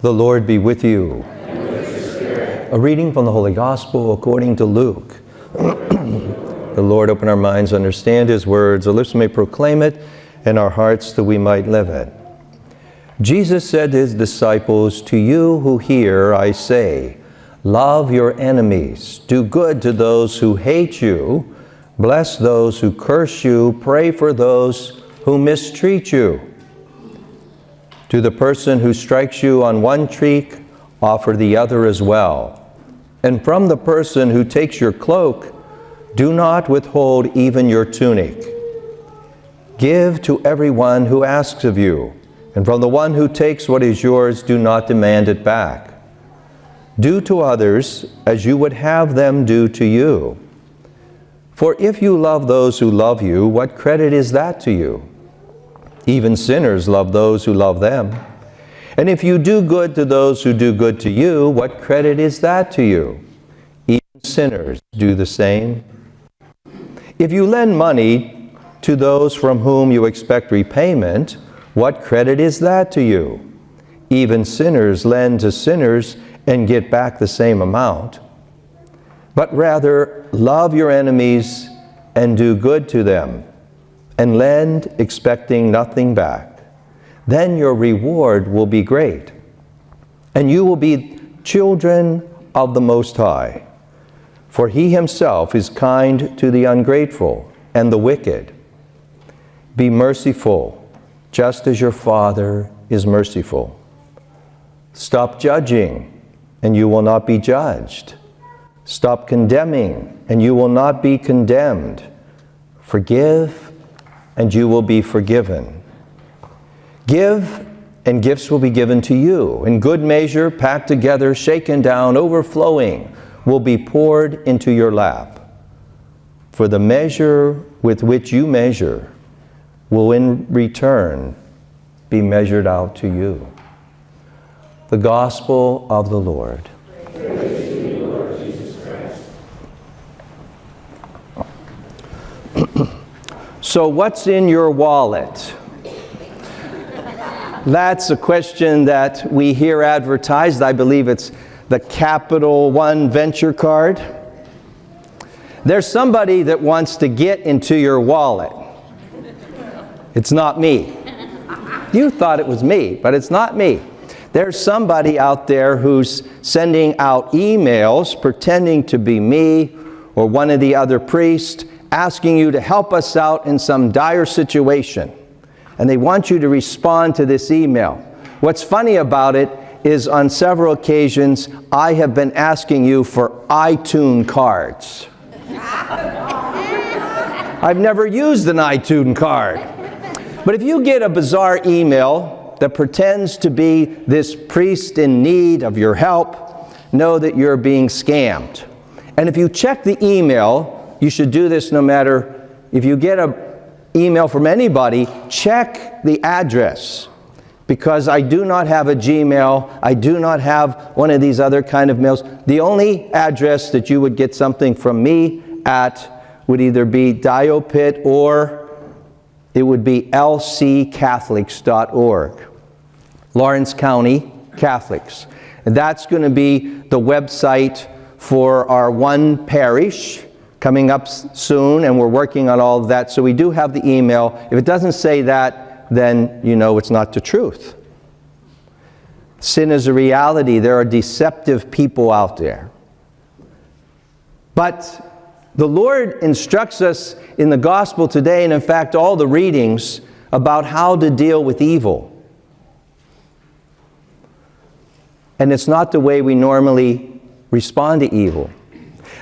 The Lord be with you. And with your spirit. A reading from the Holy Gospel according to Luke. The Lord open our minds, understand His words, our lips may proclaim it, and our hearts that we might live it. Jesus said to His disciples, "To you who hear, I say, love your enemies, do good to those who hate you, bless those who curse you, pray for those who mistreat you. To the person who strikes you on one cheek, offer the other as well. And from the person who takes your cloak, do not withhold even your tunic. Give to everyone who asks of you, and from the one who takes what is yours, do not demand it back. Do to others as you would have them do to you. For if you love those who love you, what credit is that to you? Even sinners love those who love them. And if you do good to those who do good to you, what credit is that to you? Even sinners do the same. If you lend money to those from whom you expect repayment, what credit is that to you? Even sinners lend to sinners and get back the same amount. But rather, love your enemies and do good to them, and lend expecting nothing back. Then your reward will be great, and you will be children of the Most High. For He Himself is kind to the ungrateful and the wicked. Be merciful, just as your Father is merciful. Stop judging, and you will not be judged. Stop condemning, and you will not be condemned. Forgive, and you will be forgiven. Give, and gifts will be given to you. In good measure, packed together, shaken down, overflowing, will be poured into your lap. For the measure with which you measure will in return be measured out to you." The Gospel of the Lord. Praise to you, Lord Jesus Christ. So what's in your wallet? That's a question that we hear advertised. I believe it's the Capital One Venture card. There's somebody that wants to get into your wallet. It's not me. You thought it was me, but it's not me. There's somebody out there who's sending out emails pretending to be me or one of the other priests, asking you to help us out in some dire situation. And they want you to respond to this email. What's funny about it is on several occasions I have been asking you for iTunes cards. I've never used an iTunes card. But if you get a bizarre email that pretends to be this priest in need of your help, know that you're being scammed. And if you check the email, you should do this no matter, if you get an email from anybody, check the address. Because I do not have a Gmail, I do not have one of these other kind of mails. The only address that you would get something from me at would either be Diopit or it would be lccatholics.org. Lawrence County Catholics. And that's going to be the website for our one parish coming up soon, and we're working on all of that. So we do have the email. If it doesn't say that, then you know it's not the truth. Sin is a reality. There are deceptive people out there. But the Lord instructs us in the gospel today, and in fact all the readings, about how to deal with evil. And it's not the way we normally respond to evil.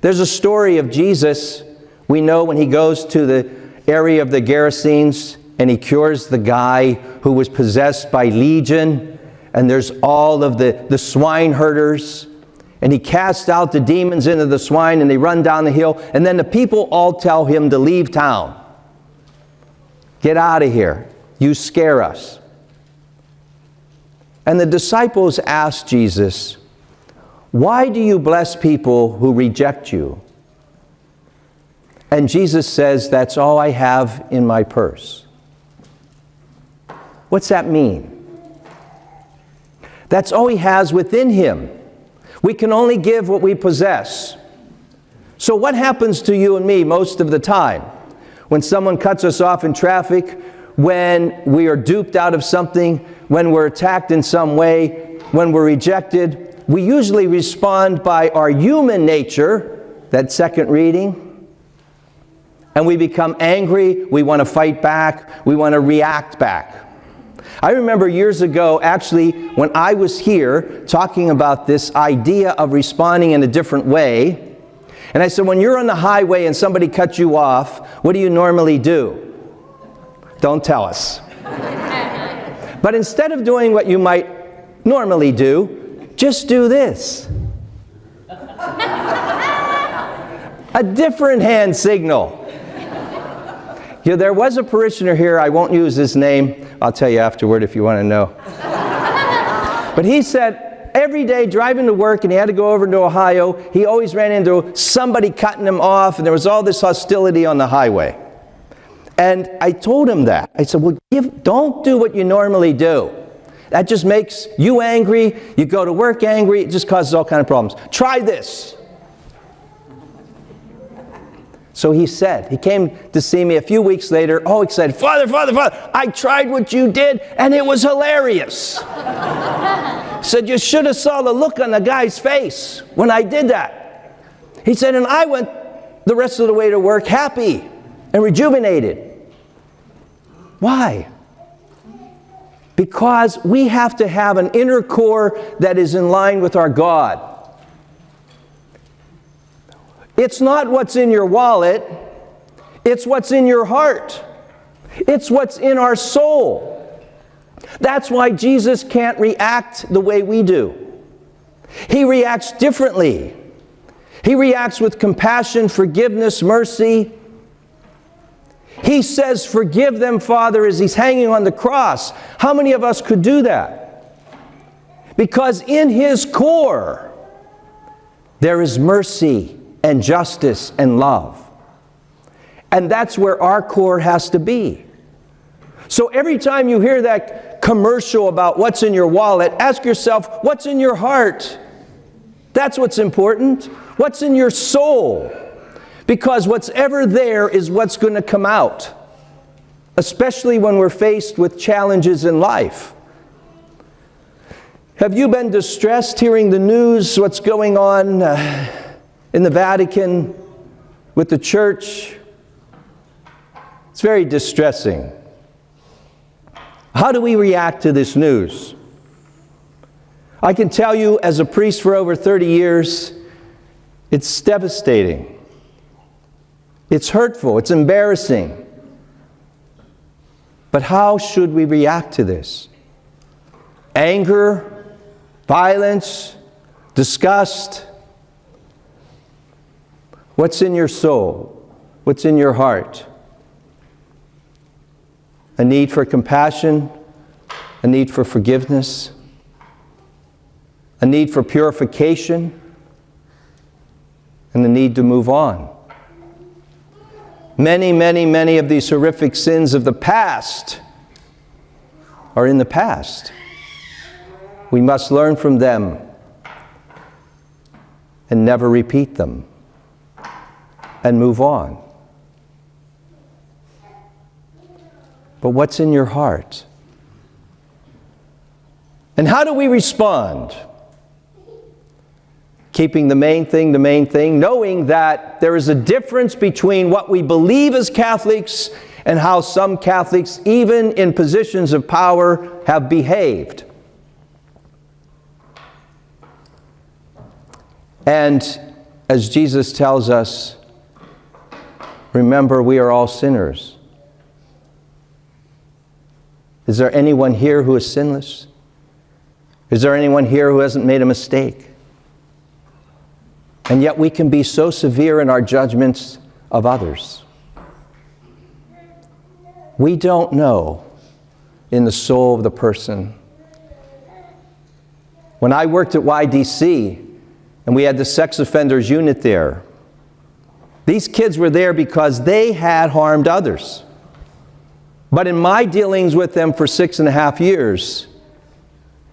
There's a story of Jesus, we know, when He goes to the area of the Gerasenes and He cures the guy who was possessed by legion, and there's all of the swine herders, and He casts out the demons into the swine, and they run down the hill, and then the people all tell Him to leave town. Get out of here. You scare us. And the disciples asked Jesus, "Why do you bless people who reject you?" And Jesus says, "That's all I have in my purse." What's that mean? That's all he has within him. We can only give what we possess. So what happens to you and me most of the time? When someone cuts us off in traffic, when we are duped out of something, when we're attacked in some way, when we're rejected, we usually respond by our human nature, that second reading, and we become angry, we want to fight back, we want to react back. I remember years ago, actually, when I was here talking about this idea of responding in a different way, and I said, when you're on the highway and somebody cuts you off, what do you normally do? Don't tell us. But instead of doing what you might normally do, just do this. A different hand signal. Yeah, there was a parishioner here, I won't use his name, I'll tell you afterward if you want to know. But he said every day driving to work, and he had to go over to Ohio, he always ran into somebody cutting him off, and there was all this hostility on the highway. And I told him that. I said, well, don't do what you normally do. That just makes you angry, you go to work angry, it just causes all kinds of problems. Try this. So he said, he came to see me a few weeks later, all excited, Father, I tried what you did, and it was hilarious. Said, you should have saw the look on the guy's face when I did that. He said, and I went the rest of the way to work happy and rejuvenated. Why? Because we have to have an inner core that is in line with our God. It's not what's in your wallet, it's what's in your heart. It's what's in our soul. That's why Jesus can't react the way we do. He reacts differently. He reacts with compassion, forgiveness, mercy. He says, forgive them, Father, as he's hanging on the cross. How many of us could do that? Because in his core, there is mercy and justice and love. And that's where our core has to be. So every time you hear that commercial about what's in your wallet, ask yourself, what's in your heart? That's what's important. What's in your soul? Because what's ever there is what's going to come out, especially when we're faced with challenges in life. Have you been distressed hearing the news, what's going on in the Vatican with the church? It's very distressing. How do we react to this news? I can tell you, as a priest for over 30 years, it's devastating. It's hurtful. It's embarrassing. But how should we react to this? Anger, violence, disgust. What's in your soul? What's in your heart? A need for compassion, a need for forgiveness, a need for purification, and the need to move on. Many of these horrific sins of the past are in the past. We must learn from them and never repeat them and move on. But what's in your heart? And how do we respond? Keeping the main thing, knowing that there is a difference between what we believe as Catholics and how some Catholics, even in positions of power, have behaved. And as Jesus tells us, remember, we are all sinners. Is there anyone here who is sinless? Is there anyone here who hasn't made a mistake? And yet we can be so severe in our judgments of others. We don't know in the soul of the person. When I worked at YDC, and we had the sex offenders unit there, these kids were there because they had harmed others. But in my dealings with them for 6.5 years,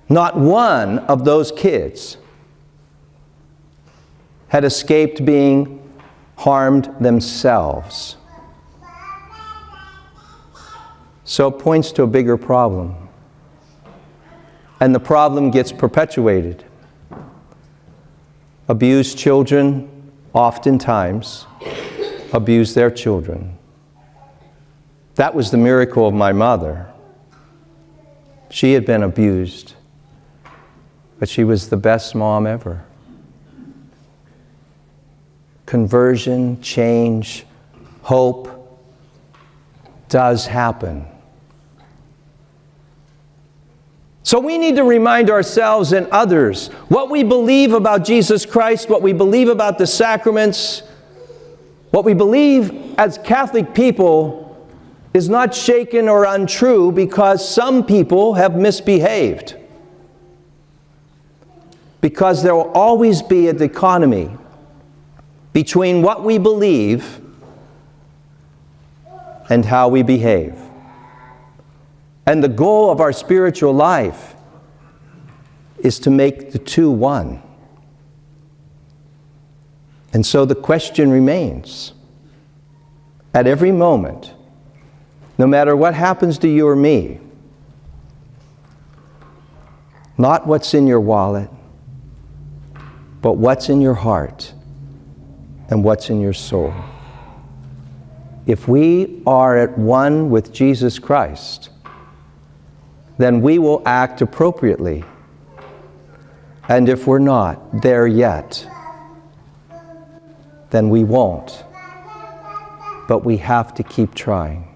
not one of those kids had escaped being harmed themselves. So it points to a bigger problem. And the problem gets perpetuated. Abused children oftentimes abuse their children. That was the miracle of my mother. She had been abused, but she was the best mom ever. Conversion, change, hope does happen. So we need to remind ourselves and others what we believe about Jesus Christ, what we believe about the sacraments, what we believe as Catholic people is not shaken or untrue because some people have misbehaved. Because there will always be a dichotomy between what we believe and how we behave. And the goal of our spiritual life is to make the two one. And so the question remains, at every moment, no matter what happens to you or me, not what's in your wallet, but what's in your heart and what's in your soul. If we are at one with Jesus Christ, then we will act appropriately. And if we're not there yet, then we won't. But we have to keep trying.